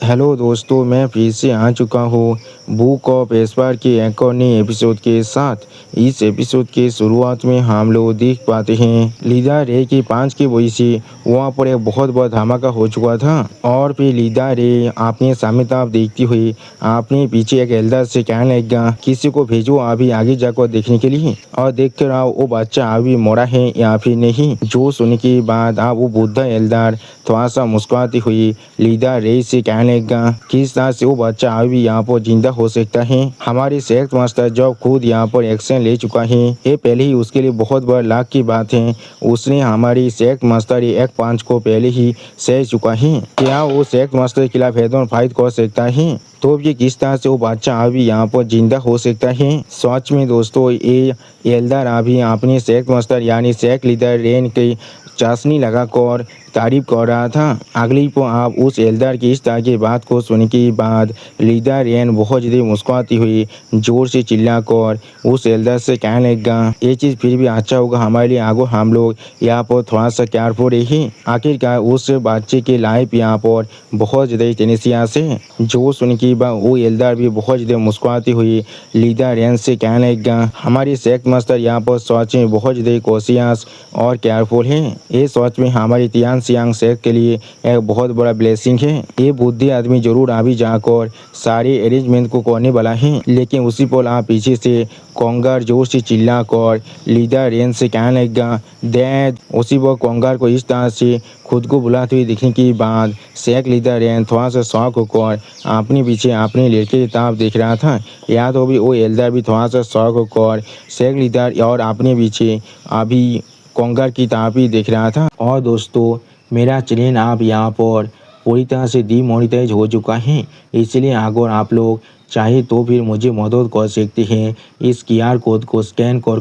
Hello दोस्तों, मैं फिर से आ चुका हूँ बुक ऑफ एस्पायर के एक और नए एपिसोड के साथ। इस एपिसोड के शुरुआत में हम लोग देख पाते हैं लीडा रे की 5 की वजह से वहाँ पर एक बहुत बड़ा धमाका हो चुका था। और फिर लीडा रे अपने सामने तरफ देखती हुई अपने पीछे एक एल्डर से कहने लगा, किसी को भेजो अभी आगे जाकर देखने के लिए और देख कर आओ वो बच्चा अभी मरा है या फिर नहीं। जो सुनने के बाद आप वो बुद्धा एल्डर थोड़ा सा मुस्कुराती हुई लीडा रे से कहने लगा, किस तरह से वो बच्चा अभी यहाँ पर जिंदा हो सकता है। हमारे सेहत मास्टर जो खुद यहाँ पर एक्शन ले चुका है, ये पहले ही उसके लिए बहुत बड़ा लाख की बात है। उसने हमारी सेहत मास्टर एक पांच को पहले ही सह चुका है। क्या वो सेहत मास्टर के खिलाफ हेड ऑन फाइट कर सकता है? तो ये किस तरह से वो बच्चा अभी यहाँ पर जिंदा हो सकता है। सच में दोस्तों, ये एल्डर अभी अपने सेहत मास्टर यानी सेक लीडर रेन की चाशनी लगाकर तारीफ कर रहा था। अगली को आप उस एल्डर की इस तरह की बात को सुनने के बाद लीडर रेन बहुत ज़्यादा मुस्कुराती हुई जोर से चिल्लाकर उस एल्डर से कहने लगा, ये चीज़ फिर भी अच्छा होगा हमारे लिए, आगो हम लोग यहाँ पर थोड़ा सा केयरफुल रही। आखिरकार उस बच्चे की लाइफ यहाँ पर बहुत ज़्यादा टेनेसिया से जो सुन के बाद वो एल्डर भी बहुत ज़्यादा मुस्कुराती हुई लीडर रेन से कहने लगा, हमारी सेक्ट मास्टर यहाँ पर सच में बहुत ज़्यादा कॉशियस और केयरफुल है। ये सच में हमारी तियान सियांग सेक्ट के लिए एक बहुत बड़ा ब्लेसिंग है। ये बुद्धि आदमी जरूर अभी जाकर सारे अरेंजमेंट को करने वाला है, लेकिन उसी पर आप पीछे से कोंगार जोर से चिल्ला कर लीडर रेन से कहने लगा, डैड। उसी पर कोंगार को इस तरह से खुद को बुलाते हुए देखने के बाद सेक लीडर रेन थोड़ा सा शौक होकर अपने पीछे अपने लड़के की तरफ देख रहा था। या तो भी वो एल्डर भी थोड़ा सा शौक होकर सेक लीडर और अपने पीछे अभी कोंगार की तरफ ही देख रहा था। और दोस्तों, मेरा चैनल आप यहाँ पर पूरी तरह से डीमोनेटाइज हो चुका है, इसलिए अगर आप लोग चाहे तो फिर मुझे मदद कर सकते हैं इस QR कोड को स्कैन कर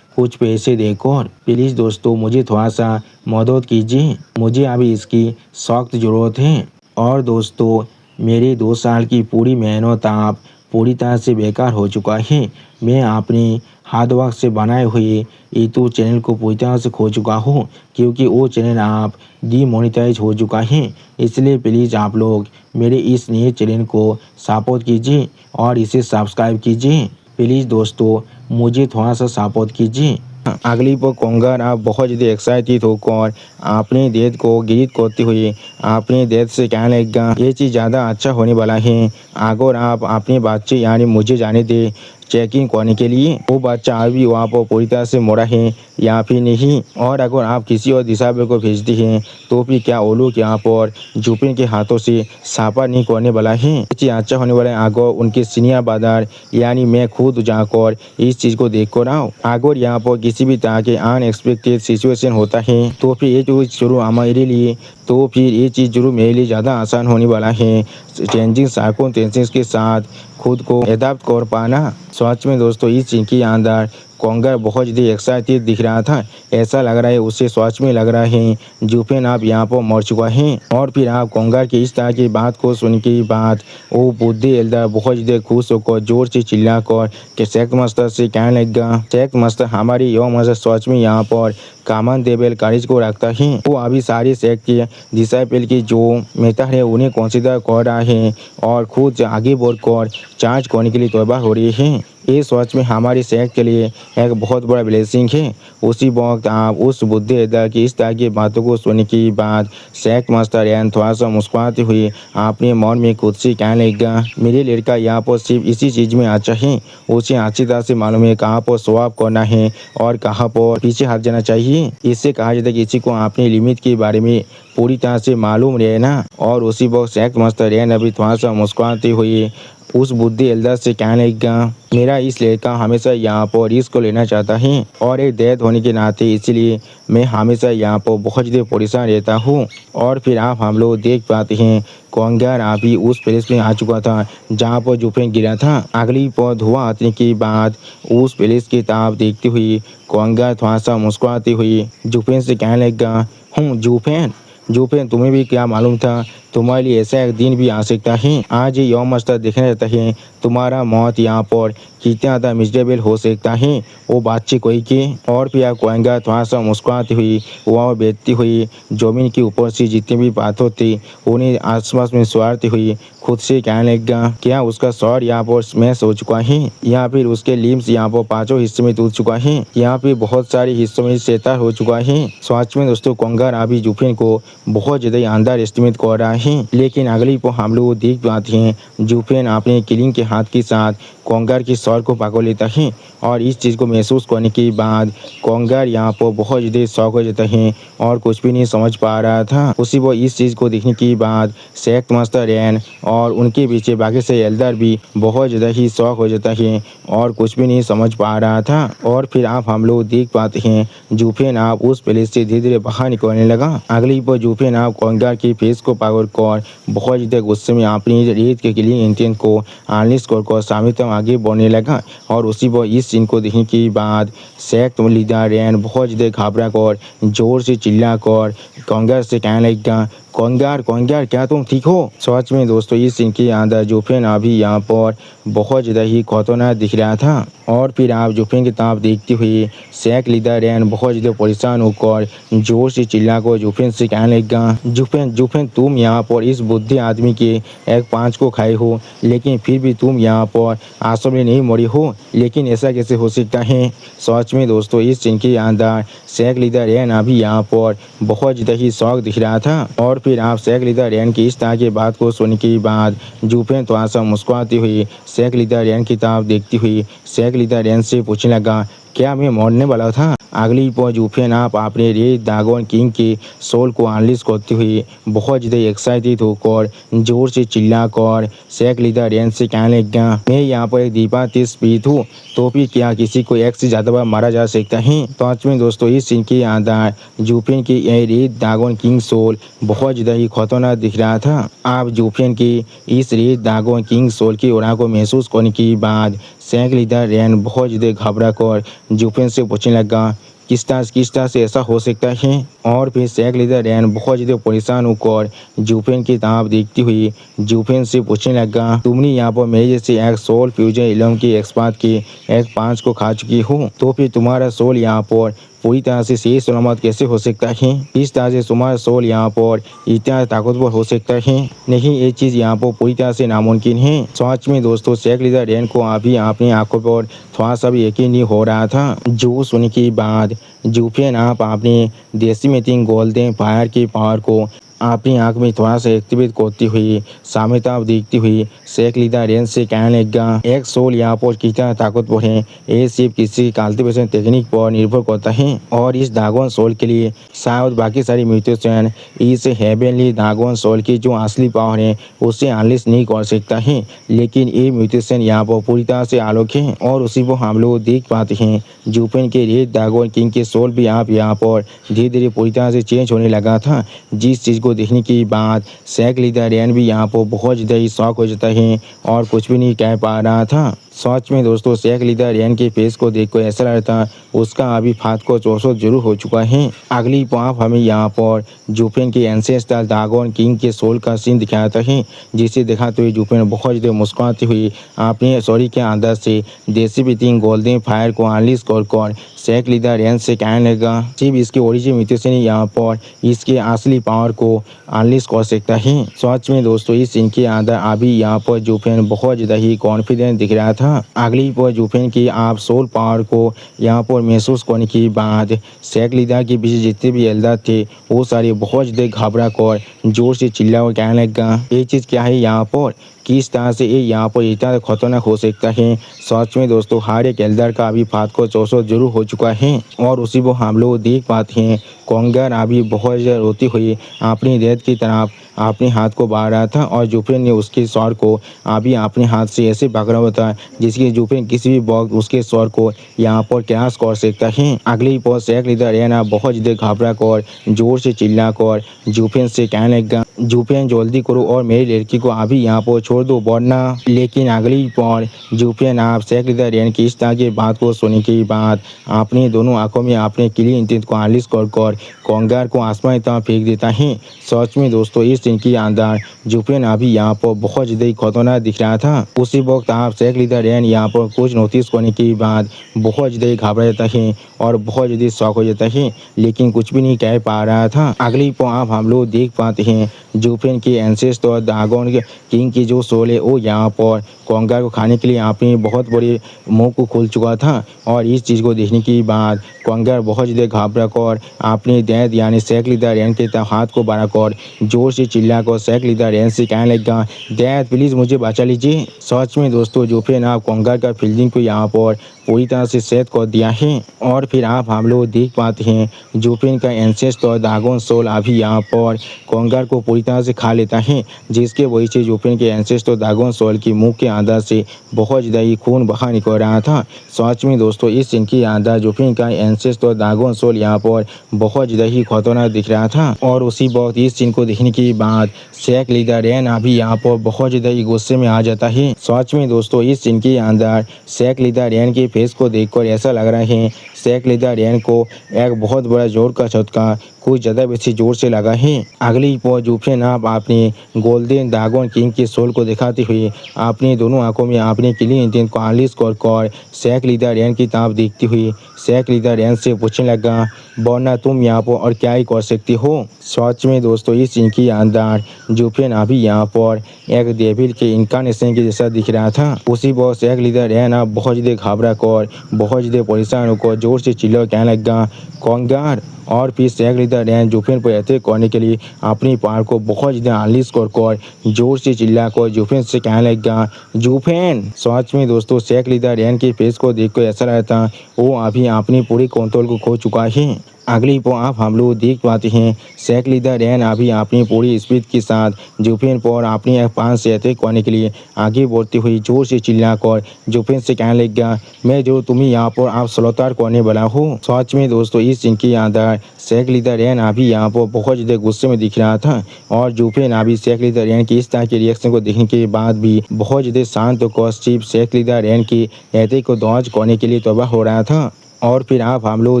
कुछ पैसे देकर। प्लीज़ दोस्तों, मुझे थोड़ा सा मदद कीजिए, मुझे अभी इसकी सख्त ज़रूरत है। और दोस्तों, मेरी 2 साल की पूरी मेहनत आप पूरी तरह से बेकार हो चुका है। मैं अपने हार्ड वर्क से बनाए हुए यूट्यूब चैनल को पूरी तरह से खो चुका हूँ, क्योंकि वो चैनल आप डीमोनेटाइज हो चुका है। इसलिए प्लीज़ आप लोग मेरे इस नए चैनल को सपोर्ट कीजिए और इसे सब्सक्राइब कीजिए। प्लीज़ दोस्तों, मुझे थोड़ा सा सपोर्ट कीजिए। अगली पर कोंगार आप बहुत ज़्यादा एक्साइटेड होकर अपने डेथ को ग्रीट करते हुए अपने डेथ से कहने लगा, ये चीज़ ज़्यादा अच्छा होने वाला है अगर आप अपने बच्चे यानी मुझे जाने दे चेकिंग करने के लिए। वो बच्चा अभी वहाँ पर पूरी तरह से मरा है या फिर नहीं, और अगर आप किसी और दिशा को भेजते हैं तो फिर क्या वो लोग यहाँ पर जुपिन के हाथों से सापा नहीं करने वाला है। चीज़ अच्छा होने वाला है अगर उनके सीनियर ब्रदर यानी मैं खुद जाकर इस चीज़ को देख कर आऊँ। अगर यहाँ पर किसी भी तरह के अनएक्सपेक्टेड सिचुएशन होता है तो फिर ये जो शुरू हमारे लिए तो फिर ये चीज़ जरूर मेरे लिए ज़्यादा आसान होने वाला है। चेंजिंग सर्कमस्टेंसेस के साथ खुद को एडाप्ट कर पाना। सच में दोस्तों, इस चीज़ के अंदर कोंगार बहुत ज़्यादा एक्साइटेड दिख रहा था। ऐसा लग रहा है उसे सच में लग रहा है जुपिन आप यहाँ पर मर चुका है। और फिर आप कोंगार की इस तरह की बात को सुन के बाद वो बुद्धि एल्डर बहुत ज़्यादा खुश होकर जोर से चिल्ला कर के सेक्ट मास्टर से कहने लगा, सेक्ट मास्टर हमारी यो मास्टर सच में यहाँ पर कामन देवेल कारिज को रखता है। वो अभी सारे सेक्ट के डिसाइपल की जो मेथड है उन्हें कंसीडर कर रहा है और खुद आगे बढ़कर चार्ज करने के लिए तैयार हो रही है। ये सच में हमारी सेक्ट के लिए एक बहुत बड़ा ब्लेसिंग है। उसी वक्त आप उस बुद्धि एल्डर की इस तरह की बातों को सुनने के बाद सेक्ट मास्टर एन थोड़ा सा मुस्कुराते हुए अपने मन में खुद से कहने लगा, मेरे लड़का यहाँ पर सिर्फ इसी चीज़ में अच्छा है, उसे अच्छी तरह से मालूम है कहाँ पर स्वाप करना है और कहाँ पर पीछे हट जाना चाहिए। इससे कहा जाता है कि किसी को अपनी लिमिट के बारे में पूरी तरह से मालूम रहना। और उसी वक्त सेक्ट मास्टर एन अभी थोड़ा सा मुस्कुराते हुए उस बुद्धि एल्डर से कहने लगा, मेरा इस लड़का हमेशा यहाँ पर रिस्क को लेना चाहता है और एक डेथ होने के नाते इसलिए मैं हमेशा यहाँ पर बहुत ज़्यादा परेशान रहता हूँ। और फिर आप हम लोग देख पाते हैं कोंगार अभी उस प्लेस में आ चुका था जहाँ पर जुपिन गिरा था। अगली पर धुआं आने के बाद उस प्लेस की तरफ देखती हुई कोंगार थोड़ा सा मुस्कुराती हुई जुपिन से कहने लगा, हूँ जुपिन, जुफेन तुम्हें भी क्या मालूम था तुम्हारे लिए ऐसा एक दिन भी आ सकता है। आज ये यौम मस्तर देखने रहता है तुम्हारा मौत यहाँ पर कितना ज़्यादा मिजरेबल हो सकता है। वो बातचीत कोई की और फिर आप कोएंगा थोड़ा सा मुस्कुराती हुई वहाँ बैठती हुई जमीन के ऊपर से जितनी भी बातों थी उन्हें आसपास में सवारती हुई खुद से कहने लगा क्या उसका सौर यहाँ पर स्मैश हो चुका है या फिर उसके लिम्स यहाँ पर पांचों हिस्से में टूट चुका है यहाँ पे बहुत सारे हिस्सों में सेतार हो चुका है। सच में दोस्तों कोंगार अभी जुफेन को बहुत ज़्यादा अंदर एस्टिमेट कर रहा है। लेकिन अगली को हम लोग देख पाते हैं जुफेन अपने किलिंग के हाथ के साथ कोंगार के सौर को पकड़ लेता है और इस चीज़ को महसूस करने के बाद कोंगार यहाँ पर बहुत ज़्यादा शौक हो जाता है और कुछ भी नहीं समझ पा रहा था। उसी वो इस चीज़ को देखने के बाद सेक्ट मास्टर रैन और उनके पीछे बाकी से एल्डर भी बहुत ज़्यादा ही शौक हो जाता है और कुछ भी नहीं समझ पा रहा था। और फिर आप हम लोग देख पाते हैं जुफेन आप उस प्लेस से धीरे धीरे बाहर निकलने लगा। अगली पर जुफेन आप कोंगार की फेस को पकड़ कर बहुत ज़्यादा गुस्से में अपनी रेत के किलिंग इंटेंट को अनलिस्ट कर सामने तक आगे बढ़ने लगा। और उसी पर इस सीन को देखने के बाद सेक्ट लीडर रैन बहुत ज़्यादा घबरा कर जोर से चिल्ला कर कोंगार से कहने लगा कोंगार कोंगार क्या तुम ठीक हो। सच में दोस्तों इस सीन के अंदर जुफेन अभी यहाँ पर बहुत ज़्यादा ही खतरनाक दिख रहा था। और फिर आप जुफेन की तरफ देखते हुए सेक्ट लीडर रैन बहुत ज़्यादा परेशान होकर जोर से चिल्ला कर जुफेन से कहने लगा जुफेन जुफेन तुम यहाँ पर इस बुद्धि आदमी के एक पाँच को खाए हो लेकिन फिर भी तुम यहाँ पर आंसू में नहीं मरी हो लेकिन ऐसा कैसे हो सकता है। सच में दोस्तों इस सीन के अंदर सेक्ट लीडर रैन अभी यहाँ पर बहुत ज़्यादा ही शौक दिख रहा था। और फिर आप सेक्ट लीडर रैन की इस तरह की बात को सुनने के बाद जुफेन थोड़ा सा मुस्कुराती हुई सेक्ट लीडर रैन की तरफ देखती हुई सेक्ट लीडर रैन से पूछने लगा क्या मैं मरने वाला था। अगली पर जुफेन आप अपने रेड ड्रैगन किंग के सोल को अनलिस्ट करते हुए बहुत ज़्यादा एक्साइटेड होकर जोर से चिल्लाकर सेक्ट लीडर रैन से कहने लगा मैं यहाँ पर एक दीपा तेज स्पीड हूँ तो भी क्या किसी को एक से ज़्यादा बार मारा जा सकता है। तो आज में दोस्तों इस सीन के अंदर जुफेन की रेड ड्रैगन किंग सोल बहुत ज़्यादा ही खतरनाक दिख रहा था। आप जुफेन की इस रेड ड्रैगन किंग सोल की उड़ा को महसूस करने के बाद सेक्ट लीडर रैन बहुत ज़्यादा घबरा कर जुफेन से पूछने लगा किस तरह से ऐसा हो सकता है। और फिर सेक्ट लीडर रैन बहुत ज़्यादा परेशान होकर जुफेन की तरफ देखती हुई जुफेन से पूछने लगा तुमने यहाँ पर मेरे जैसे एक सोल फ्यूजन इलम की एक्सपर्ट की एक पाँच को खा चुकी हो तो फिर तुम्हारा सोल यहाँ पर पूरी तरह से सही सलामत कैसे हो सकता है। इस तरह से तुम्हारा सोल यहाँ पर इतना ताकतवर हो सकता है नहीं ये चीज़ यहाँ पर पूरी तरह से नामुमकिन है। सच में दोस्तों सेक्ट लीडर रैन को अभी अपनी आंखों पर थोड़ा सा भी यकीन नहीं हो रहा था। जो सुनने के बाद जुफेन आप अपनी डेसिमेटिंग गोल्डन फायर की पावर को अपनी आंख में थोड़ा सा एक्टिवेट करती हुई सामने तरफ देखती हुई सेक्ट लीडर रैन से कहने लगा एक सोल यहाँ पर कितना ताकतवर है ये सिर्फ किसी कल्टीवेशन टेक्निक पर निर्भर करता है और इस ड्रैगन सोल के लिए शायद बाकी सारी म्यूटेशन इस हेवनली ड्रैगन सोल की जो असली पावर है उसे अनलिस्ट नहीं कर सकता है। लेकिन ये म्यूटेशन यहाँ पर पूरी तरह से अलग है और उसी को हम लोग देख पाते हैं जुफेन के रेड ड्रैगन किंग के सोल भी आप यहाँ पर धीरे धीरे पूरी तरह से चेंज होने लगा था। जिस चीज़ को देखने के बाद सेक्ट लीडर रैन भी यहाँ पर बहुत ज़्यादा ही शौक हो जाता है और कुछ भी नहीं कह पा रहा था। सच में दोस्तों सेक्ट लीडर रैन के फेस को देखकर ऐसा लगता उसका अभी फात को 400 जरूर हो चुका है। अगली पाँव हमें यहाँ पर जुफेन के एंसेस्टर ड्रैगन किंग के सोल का सीन दिखाता है जिसे दिखाते हुए जुफेन बहुत ज़्यादा मुस्कुराती हुई अपने सॉरी के अंदर से देसी बीटिंग गोल्डन फायर को अनलिस्ट कर सेक्ट लीडर रैन से कहने लगा सिर्फ इसके ओरिजिन म्यूटेशन ही यहाँ पर इसके असली पावर को अनलिस्ट कर सकता है। सच में दोस्तों इस सीन के अंदर अभी यहाँ पर जुफेन बहुत ज़्यादा ही कॉन्फिडेंट दिख रहा था। अगली पर जुफेन की आप सोल पावर को यहाँ पर महसूस करने के बाद सेक्ट लीडर के पीछे जितने भी एल्डर थे वो सारे बहुत ज़्यादा घबरा कर जोर से चिल्ला और कहने लगा ये चीज़ क्या है यहाँ पर किस तरह से ये यहाँ पर इतना खतरनाक हो सकता है। सच में दोस्तों हर एक एल्डर का अभी फात को 400 जरूर हो चुका है और उसी को हम लोग देख पाते हैं कोंगार अभी बहुत ज़्यादा रोती हुई अपनी रेत की तरफ अपने हाथ को बाढ़ रहा था और जुफेन ने उसके स्वर को अभी अपने हाथ से ऐसे पकड़ा हुआ था जिसके जुफेन किसी भी वक्त उसके स्वर को यहाँ पर क्रैश कर सकता है। अगली पर सेक्ट लीडर रैन बहुत ज़्यादा घबरा कर जोर से चिल्ला कर जुफेन से कहने लगा जुफेन जल्दी करो और मेरी लड़की को अभी यहाँ पर छोड़ दो वरना। लेकिन अगली पर जुफेन आप शेख लीडर रेन की इस तरह की बात को सुनने के बाद अपनी दोनों आंखों में अपने क्लीन इंटेंट को आलिश कर कोंगार को आसमान तक फेंक देता है। सच में दोस्तों इस सीन के अंदर जुफेन अभी यहाँ पर बहुत ज़्यादा खतरनाक दिख रहा था। उसी वक्त आप शेख लीडर रेन यहाँ पर कुछ नोटिस करने के बाद बहुत ज़्यादा घबरा जाता है और बहुत ज़्यादा शौक हो जाता है, लेकिन कुछ भी नहीं कह पा रहा था। अगली पर आप हम लोग देख पाते हैं जुफेन के एंसेस्टर ड्रैगन किंग की जो सोल है वो यहाँ पर कोंगार को खाने के लिए अपने बहुत बड़े मुंह को खोल चुका था। और इस चीज़ को देखने के बाद कोंगार बहुत ज़्यादा घबरा कर अपने दैद यानी शेख लीडर रेन के हाथ को बढ़ाकर जोर से चिल्ला कर शेख लीडर रेन से कहने लगा, दैद प्लीज़ मुझे बचा लीजिए। सच में दोस्तों जुफेन आप कोंगार का फील्डिंग को यहाँ पर पूरी तरह से सेट कर दिया है। और फिर आप हम लोग देख पाते हैं जुफेन का एंसेस्टर ड्रैगन सोल अभी यहाँ पर कोंगार को पूरी तरह से खा लेता है, जिसके वजह से जुफेन के एंसेस्टर ड्रैगन सोल की मुंह के अंदर से बहुत ज़्यादा खून बाहर निकल रहा था। सच में दोस्तों इस सीन के अंदर जुफेन का एंसेस्टर ड्रैगन सोल यहाँ पर बहुत ज़्यादा ही खतरनाक दिख रहा था। और उसी वक्त इस सीन को देखने के बाद शेख लीडर रेन अभी यहाँ पर बहुत ज़्यादा ही गुस्से में आ जाता है। सच में दोस्तों इस सीन के अंदर शेख लीडर रेन के फेस को देखकर ऐसा लग रहा है शेख लीडर रेन को एक बहुत बड़ा जोर का झटका कुछ ज़्यादा बेसी जोर से लगा है। अगली पर जुफेन आप अपने गोल्डन ड्रैगन किंग के सोल को दिखाते हुए अपनी दोनों आंखों में अपने क्लीन इंटेंट को आलिश कर शेख लीडर रेन की तरफ देखती हुई शेख लीडर रेन से पूछने लगा, वरना तुम यहाँ पर और क्या ही कर सकती हो। सच में दोस्तों इस सीन के अंदर जुफेन अभी यहाँ पर एक डेविल के इनकारनेशन के जैसा दिख रहा था। उसी वक्त शेख लीडर रेन आप बहुत ज़्यादा घबरा कर बहुत ज़्यादा परेशान होकर जोर से चिल्ला कहने लगा, कोंगार। और फिर शेख लीडर रेन जुफेन पर अटैक करने के लिए अपनी पार को बहुत ज़्यादा आलिश कर जोर से चिल्ला कर जुफेन से कहने लगा, जुफेन। सच में दोस्तों शेख लीडर रेन के फेस को देखकर ऐसा लगा था वो अभी अपनी पूरी कंट्रोल को खो चुका है। अगली पर आप हम लोग देख पाते हैं शेख लीडर रेन अभी अपनी पूरी स्पीड के साथ जुफेन पर अपनी पान से अटैक करने के लिए आगे बढ़ती हुई जोर से चिल्लाकर जुफेन से कहने लगा, मैं जो तुम्हें यहाँ पर आप स्लॉटर करने वाला हूँ। सच में दोस्तों इस सीन के अंदर शेख लीडर रेन अभी यहाँ पर बहुत ज़्यादा गुस्से में दिख रहा था। और जुफेन अभी शेख लीडर रेन की इस तरह के रिएक्शन को देखने के बाद भी बहुत ज़्यादा शांत होकर सिर्फ शेख लीडर रेन की अटैक को डॉज करने के लिए तैयार हो रहा था। और फिर आप हम लोग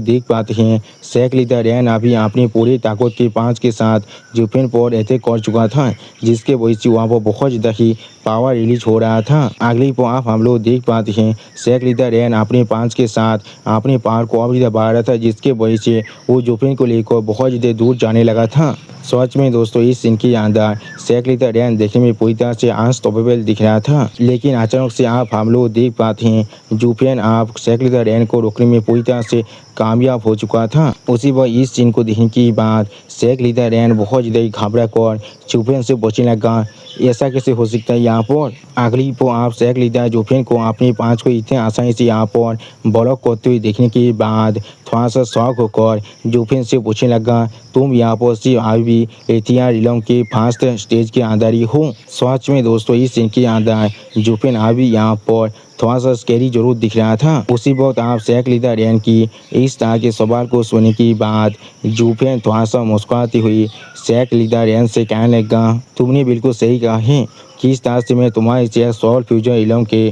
देख पाते हैं शेख लीडर रेन अभी अपनी पूरी ताकत के पांच के साथ जुफेन पर अटैक कर चुका था, जिसके वजह से वहाँ पर बहुत ज़्यादा ही पावर रिलीज हो रहा था। अगली पर आप हम लोग देख पाते हैं शेख लीडर रेन अपने पांच के साथ अपनी पावर को और ज़्यादा बढ़ा रहा था, जिसके वजह से वो जुफेन को लेकर बहुत ज़्यादा दूर जाने लगा था। सच में दोस्तों इस सीन के अंदर शेख लीडर रेन देखने में पूरी तरह से अनस्टॉपेबल दिख रहा था, लेकिन अचानक से आप हम लोग देख पाते हैं जुफेन आप शेख लीडर रेन को रोकने में पूरी तरह से कामयाब हो चुका था। उसी वक्त इस सीन को देखने के बाद शेख लीडर रेन बहुत ज़्यादा घबरा कर जुफेन से बचने लगा, ऐसा कैसे हो सकता है यहाँ पर। अगली पर आप शेख लीडर जुफेन को अपने पाँच को इतने आसानी से यहाँ पर ब्लॉक करते हुए देखने के बाद थोड़ा सा शौक होकर जुफेन से पूछने लगा, तुम यहाँ पर सिर्फ अभी एथिया रिलम के फर्स्ट स्टेज के अंदर ही हो। सच में दोस्तों इस सीन के अंदर जुफेन अभी यहाँ पर थोड़ा सा स्कैरी जरूर दिख रहा था। उसी वक्त आप शेख लीडर रेन की इस तरह के सवाल को सुनने के बाद जुफेन थोड़ा सा मुस्कुराती हुई शेख लीडर रेन से कहने लगा, तुमने बिल्कुल सही कहा है, किस तरह से मैं तुम्हारे चेयर सोल फ्यूजन इलम के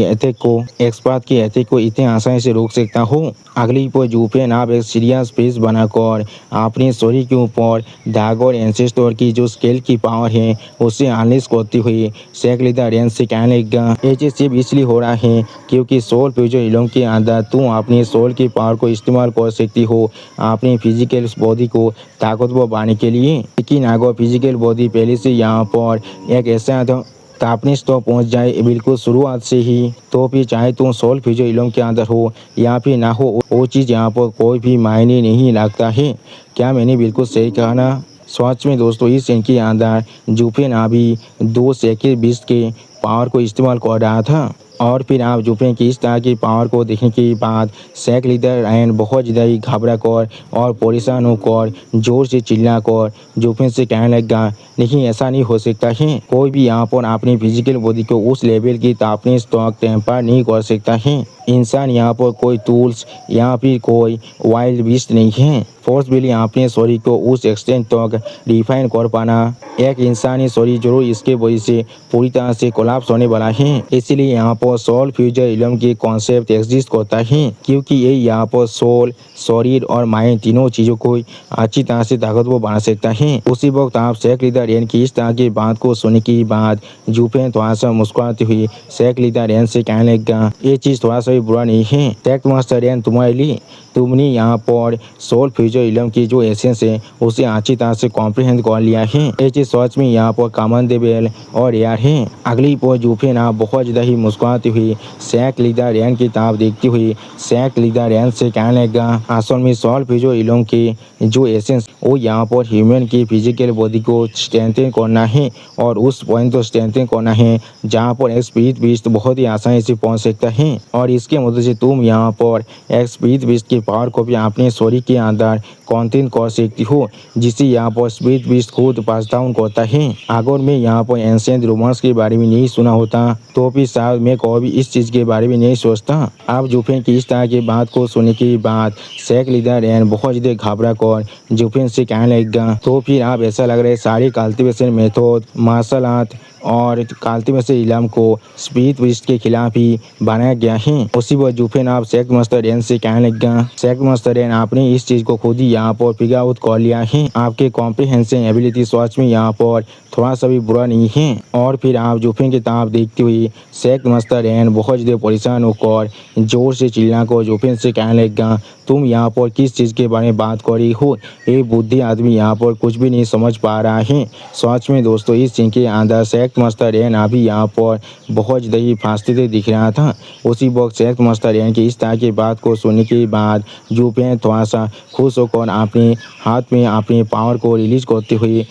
अटैक को एक्सपर्ट के अटैक को इतने आसानी से रोक सकता हूँ। अगली पर जुफेन आप एक सीरियस फेस बनाकर अपने शरीर के ऊपर ड्रैगन एंसेस्टर की जो स्केल की पावर है उसे अनलीश करती हुई शेख लीडर रेन से कहने लगा, ये सिर्फ इसलिए हो रहा है क्योंकि सोल फ्यूजन इलम के अंदर तुम अपनी सोल की पावर को इस्तेमाल कर सकती हो अपनी फिजिकल बॉडी को ताकतवर बनाने के लिए। लेकिन अगर फिजिकल बॉडी पहले से यहाँ पर एक ऐसा तापनेस तो पहुंच जाए बिल्कुल शुरुआत से ही, तो फिर चाहे तुम सोल फ्यूजन इलम के अंदर हो या फिर ना हो वो चीज़ यहाँ पर कोई भी मायने नहीं लगता है। क्या मैंने बिल्कुल सही कहा ना। सच में दोस्तों इस सीन के अंदर जुफेन अभी 2 सेकंड 20 के पावर को इस्तेमाल कर रहा था। और फिर आप जुफेन की इस तरह की पावर को देखने के बाद शेख लीडर रेन बहुत ज़्यादा घबरा कर और परेशान होकर जोर से चिल्ला कर जुफेन से कहने लगा, नहीं ऐसा नहीं हो सकता है, कोई भी यहाँ पर अपनी फिजिकल बॉडी को उस लेवल की तापनेस तक टेम्पर नहीं कर सकता है। इंसान यहाँ पर कोई टूल्स या फिर कोई वाइल्ड बीस्ट नहीं है। फोर्सफुली अपने शरीर को उस एक्सटेंट तक डिफाइन कर पाना। एक इंसानी शरीर जरूर इसके वजह से पूरी तरह से कोलैप्स होने वाला है। इसलिए यहाँ पर सोल फ्यूचर इल्म की कॉन्सेप्ट एग्जिस्ट करता है, क्योंकि ये यहाँ पर सोल, शरीर और माइंड तीनों चीज़ों को अच्छी तरह से ताकतवर बना सकता है। उसी वक्त आप शेख लीदा रेन की इस तरह की बात को सुनने के बाद जूफेन थोड़ा सा मुस्कुराती हुई शेख लीदा रेन से कहने लगा, ये चीज़ थोड़ा सा भी बुरा नहीं है शेख मास्टर रेन, तुम्हारे लिए तुमने यहाँ पर सोल फ्यूचर इल्म की जो एसेंस है उसे अच्छी तरह से कॉम्प्रिहेंड कर लिया है। ये चीज़ सच में यहाँ पर कमेंडेबल और यार है। अगली पर जूफेन आप बहुत ज़्यादा ही मुस्कुराती हुई शेख लीदा रेन की तरफ देखती हुई शेख लीदा रेन से कहने लगा, असल में सोल फ्यूचर इल्म की जो एसेंस वो यहाँ पर ह्यूमन की फिजिकल बॉडी को स्ट्रेंथन करना है और उस पॉइंट को स्ट्रेंथन करना है जहाँ पर एक स्पिरिट बीस्ट बहुत ही आसानी से पहुँच सकता है। और इसके मदद से तुम यहाँ पर एक स्पिरिट बीस्ट की पावर को भी अपने शरीर के अंदर कंटेन कर सकती हो, जिससे यहाँ पर स्पिरिट बीस्ट खुद पास डाउन करता है। अगर मैं यहाँ पर एंशिएंट रोमांस के बारे में नहीं सुना होता तो फिर शायद मैं कभी इस चीज़ के बारे में नहीं सोचता। आप जूफेन की इस तरह की बात को सुनने के बाद शेख लीदा रेन बहुत ज़्यादा घबरा कर जूफेन से कहने लगेगा, तो फिर आप ऐसा लग रहा है सारे कल्टीवेशन मेथड, मार्शल आर्ट और कल्टीवेशन इल्म को स्पिरिट बीस्ट के खिलाफ ही बनाया गया है। उसी वक्त जूफेन आप शेख मास्टर रेन से कहने लगा, शेख मास्टर रेन आपने इस चीज़ को खुद ही यहाँ पर फिगर आउट कर लिया है। आपके कॉम्प्रिहेंशन एबिलिटी सच में यहाँ पर थोड़ा सा भी बुरा नहीं है। और फिर आप जूफेन की तरफ देखते हुए शेख मास्टर रेन बहुत ज़्यादा परेशान होकर जोर से चिल्ला कर जूफेन से कहने लगा, तुम यहाँ पर किस चीज़ के बारे में बात कर रही हो? ये बुद्धि आदमी यहाँ पर कुछ भी नहीं समझ पा रहा है। सच में दोस्तों इस सीन के अंदर शेख मास्टर रेन अभी यहाँ पर बहुत ज़्यादा ही फांसते दिख रहा था। उसी वक्त शेख मास्टर रेन की इस तरह की बात को सुनने के बाद जूफेन थोड़ा सा खुश होकर अपने हाथ में अपने पावर को रिलीज करते हुए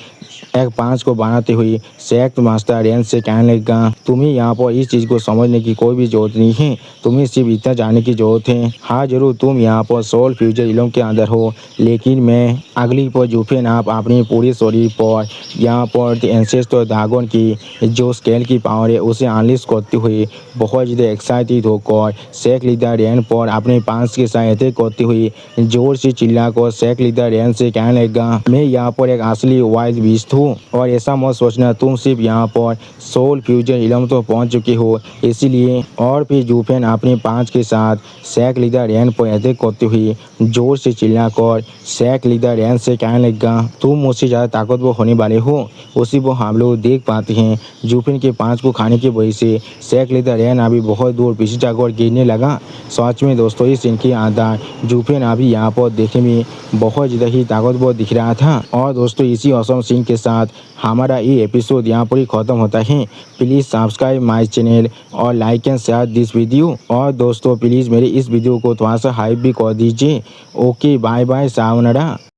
एक पांच को बनाते हुए शेख मास्टर रेन से कहने लगा, तुम्हें यहाँ पर इस चीज़ को समझने की कोई भी जरूरत नहीं है, तुम्हें सिर्फ इतना जानने की जरूरत है। हाँ जरूर तुम यहाँ पर सोल फ्यूचर इल्म के अंदर हो, लेकिन मैं अगली पर जूफेन आप अपने पूरे शरीर पर यहाँ पर एंसेस्टर ड्रैगन की जो स्केल की पावर है उसे अनलिस्ट करते हुए बहुत ज़्यादा एक्साइटेड होकर शेख लीदा रेन पर अपने पांच के साथ अटैक करते हुए जोर से चिल्लाकर शेख लीदा रेन से कहने लगा, मैं यहाँ पर एक असली वाइल्ड बीस्ट हूँ और ऐसा मत सोचना तुम सिर्फ यहाँ पर सोल फ्यूचर इल्म तो पहुँच चुके हो इसलिए। और फिर जूफेन अपने पांच के साथ शेख लीदा रेन पर अटैक करते हुए जोर से चिल्लाकर शेख लीदा रेन से कहने लगा, तुम मुझसे ज़्यादा ताकतवर होने वाले हो। उसी वो हम लोग देख पाते हैं जूफेन के पांच को खाने की वजह से शेख लीदा रेन अभी बहुत दूर पीछे जाकर गिरने लगा। सच में दोस्तों इस सीन के अंदर जूफेन अभी यहाँ पर देखने में बहुत ज़्यादा ही ताकतवर दिख रहा था। और दोस्तों इसी औसम सीन के साथ हमारा ये एपिसोड यहाँ पर ही ख़त्म होता है। प्लीज़ सब्सक्राइब माय चैनल और like and share this video. और दोस्तों प्लीज़ मेरे इस वीडियो को थोड़ा सा हाइप भी कर दीजिए। Okay bye bye, सावनारा।